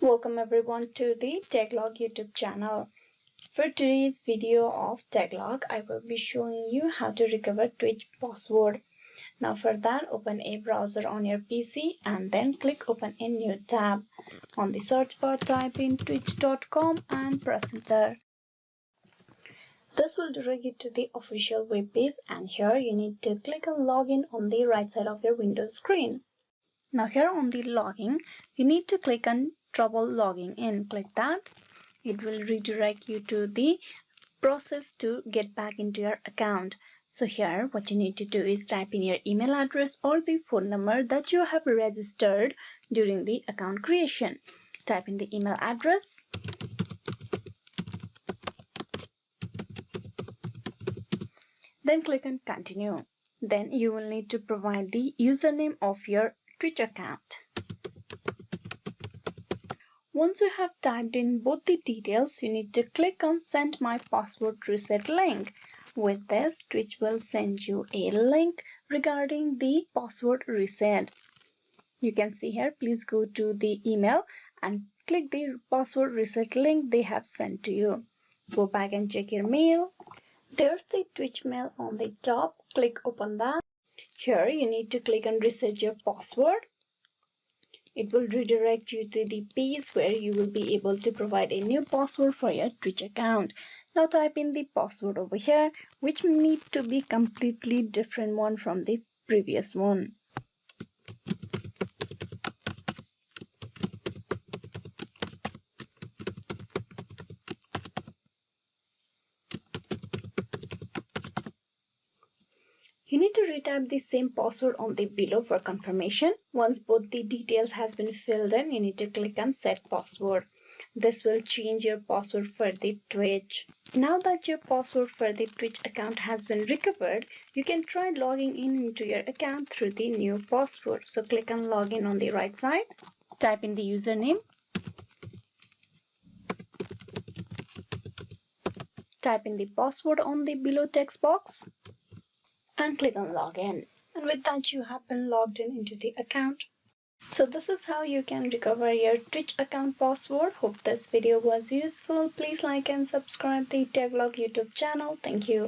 Welcome everyone to the Taglog YouTube channel. For today's video of Taglog, I will be showing you how to recover Twitch password. Now for that, open a browser on your PC and then click open a new tab. On the search bar, type in twitch.com and press enter. This will direct you to the official web page, and here you need to click on login on the right side of your Windows screen. Now here on the login, you need to click on trouble logging in. Click that. It will redirect you to the process to get back into your account. So here what you need to do is type in your email address or the phone number that you have registered during the account creation. Type in the email address. Then click on continue. Then you will need to provide the username of your Twitch account. Once you have typed in both the details, you need to click on Send My Password Reset link. With this, Twitch will send you a link regarding the password reset. You can see here, please go to the email and click the password reset link they have sent to you. Go back and check your mail. There's the Twitch mail on the top. Click open that. Here you need to click on reset your password. It will redirect you to the page where you will be able to provide a new password for your Twitch account. Now type in the password over here, which need to be completely different one from the previous one. You need to retype the same password on the below for confirmation. Once both the details has been filled in, you need to click on set password. This will change your password for the Twitch. Now that your password for the Twitch account has been recovered, you can try logging in into your account through the new password. So click on login on the right side. Type in the username. Type in the password on the below text box. And click on login. And with that, you have been logged in into the account. So this is how you can recover your Twitch account password. Hope this video was useful. Please like and subscribe the Taglog YouTube channel. Thank you.